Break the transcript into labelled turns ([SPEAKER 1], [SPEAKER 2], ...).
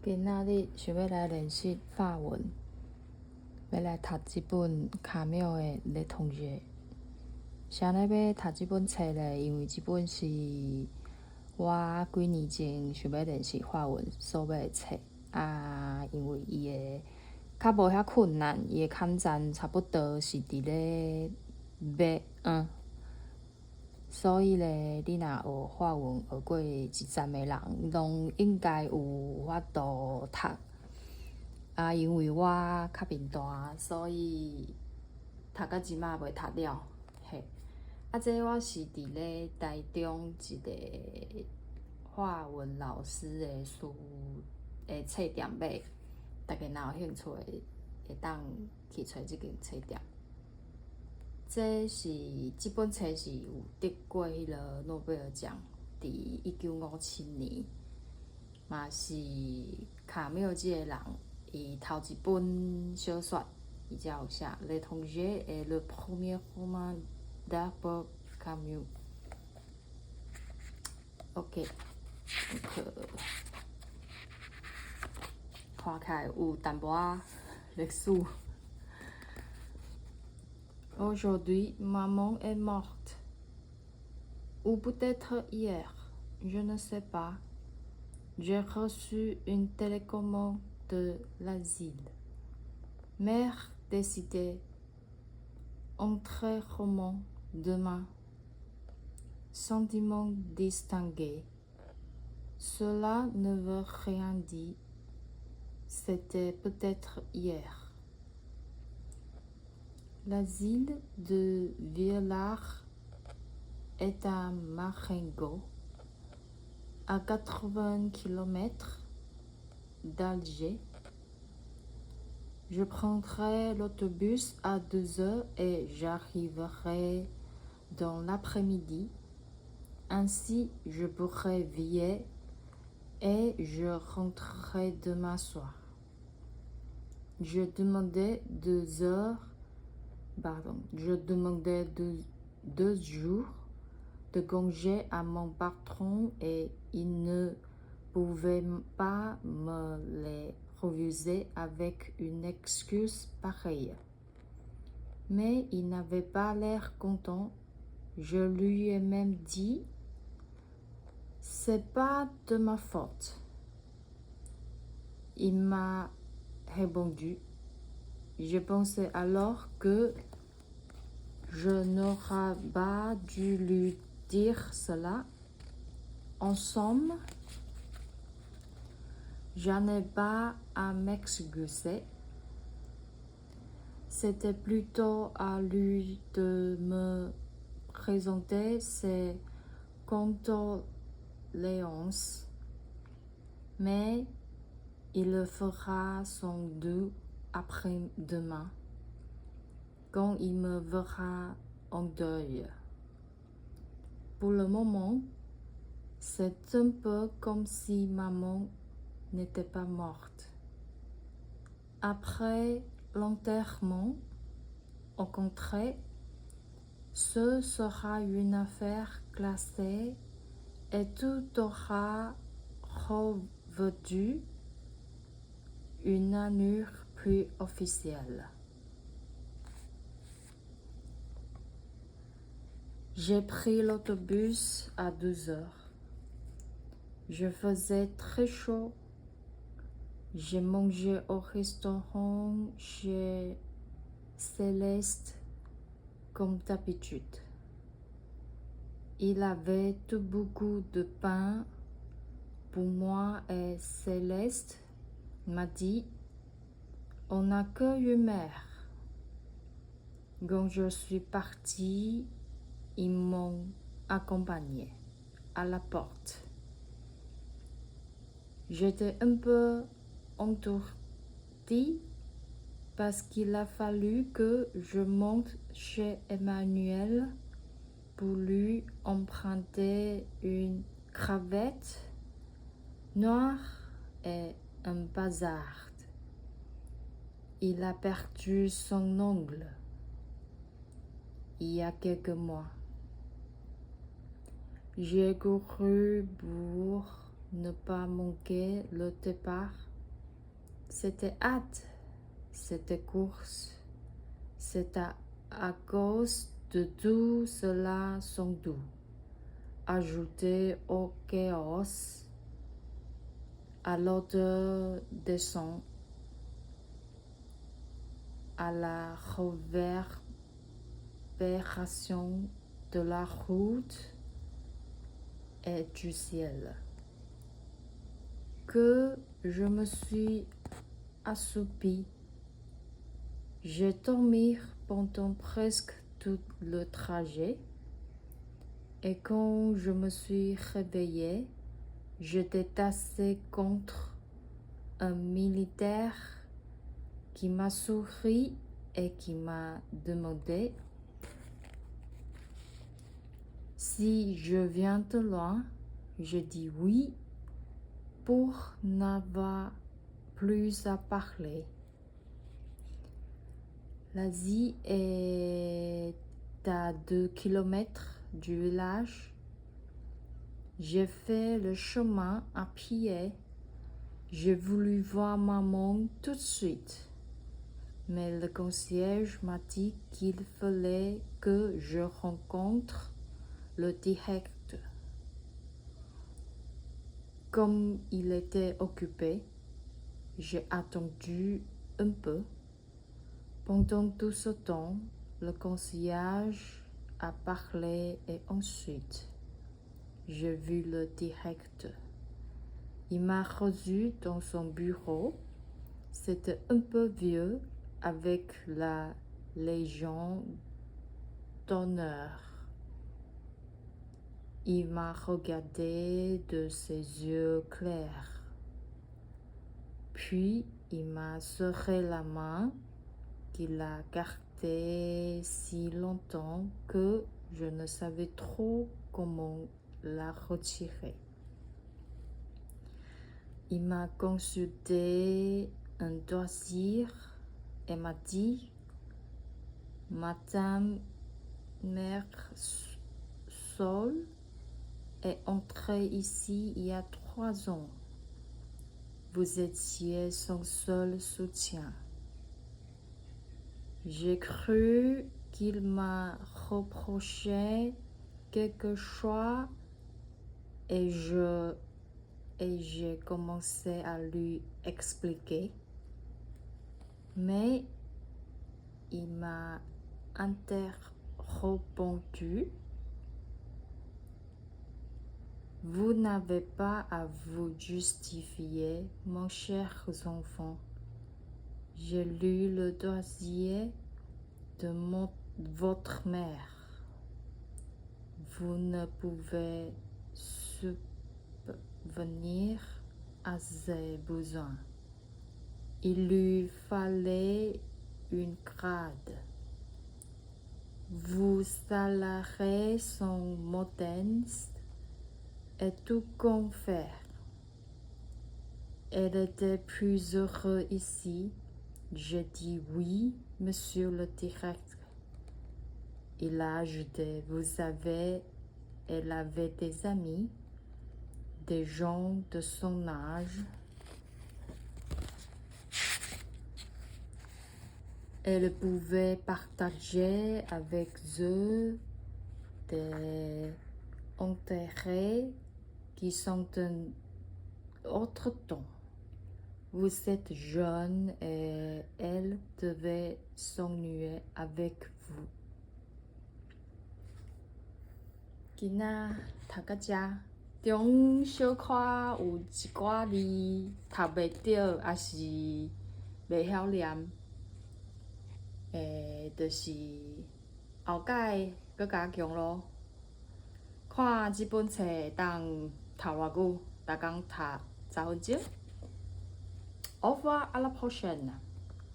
[SPEAKER 1] 今仔日想要来练习法文，要来读这本卡缪的《Les Tonges》。啥呢要读这本册呢？因为这本是我几年前想要练习法文所买的册啊，因为伊的较无遐困难，伊的砍赞差不多是伫咧B1，所以咧，你若学法文学过一站的人，拢应该有法度读。啊，因为我较面大，所以读到即马袂读了。嘿，啊，这我是伫咧台中一个法文老师的书的册店买，大家若有兴趣会当去找即间册店。即本册是有得过迄个诺贝尔奖，伫1957年，嘛是卡缪即个人伊头一本小说，伊才有写《Les Tonges et le premier roman d'Albert Camus》。OK， 看起来有淡薄仔历史。Aujourd'hui, maman est morte. Ou peut-être hier, je ne sais pas. J'ai reçu une télécommande de l'asile. Mère décidée. Entrerement demain. Sentiment distingué. Cela ne veut rien dire. C'était peut-être hier. L'asile de Villars est à Marengo, à 80 km d'Alger. Je prendrai l'autobus à 2 heures et j'arriverai dans l'après-midi. Ainsi, je pourrai veiller et je rentrerai demain soir. Je demandais 2 jours de congé à mon patron et il ne pouvait pas me les refuser avec une excuse pareille. Mais il n'avait pas l'air content. Je lui ai même dit, c'est pas de ma faute. Il m'a répondu. Je pensais alors que je n'aurais pas dû lui dire cela. En somme, je n'ai pas à m'excuser. C'était plutôt à lui de me présenter ses condoléances. Mais il le fera sans doute après-demain, quand il me verra en deuil. Pour le moment, c'est un peu comme si maman n'était pas morte. Après l'enterrement, au contraire, ce sera une affaire classée et tout aura revêtu une allure plus officielle. J'ai pris l'autobus à 2 heures. Je faisais très chaud. J'ai mangé au restaurant chez Céleste comme d'habitude. Il avait tout beaucoup de pain pour moi et Céleste m'a dit, on n'a que une mère. Quand je suis partie, ils m'ont accompagné à la porte. J'étais un peu entourdie parce qu'il a fallu que je monte chez Emmanuel pour lui emprunter une cravate noire et un bazar. Il a perdu son ongle il y a quelques mois. J'ai couru pour ne pas manquer le départ C'était hâte, c'était course. C'est à cause de tout cela sans doute. Ajouté au chaos, à l'odeur des sons, à la réverbération de la route et du ciel, que je me suis assoupi. J'ai dormi pendant presque tout le trajet et quand je me suis réveillé, j'étais tassé contre un militaire qui m'a souri et qui m'a demandé si je viens de loin. Je dis oui pour n'avoir plus à parler. L'Asie est à 2 kilomètres du village. J'ai fait le chemin à pied. J'ai voulu voir maman tout de suite. Mais le concierge m'a dit qu'il fallait que je rencontre le directeur. Comme il était occupé, j'ai attendu un peu. Pendant tout ce temps, le concierge a parlé et ensuite, j'ai vu le directeur. Il m'a reçu dans son bureau. C'était un peu vieux avec la Légion d'honneur. Il m'a regardé de ses yeux clairs. Puis il m'a serré la main qu'il a gardée si longtemps que je ne savais trop comment la retirer. Il m'a consulté un dossier et m'a dit « Madame Mère Sol est entrée ici il y a 3 ans. Vous étiez son seul soutien. » J'ai cru qu'il m'a reproché quelque chose et j'ai commencé à lui expliquer. Mais il m'a interrompu. Vous n'avez pas à vous justifier, mon cher enfant. J'ai lu le dossier de votre mère. Vous ne pouvez subvenir à ses besoins. Il lui fallait une grade. Vos salariés sont modestes et tout confère. Elle était plus heureuse ici. J'ai dit oui, monsieur le directeur. Il a ajouté, vous savez, elle avait des amis, des gens de son âge. Elle pouvait partager avec eux des intérêts qui sont d'un autre temps. Vous êtes jeune et elle devait s'ennuyer avec vous. 今仔读到这，中小可有一寡字读袂着，也是袂晓念，就是后摆搁加强咯。看这本册会当读偌久？逐工读10分钟。Au revoir à la prochaine.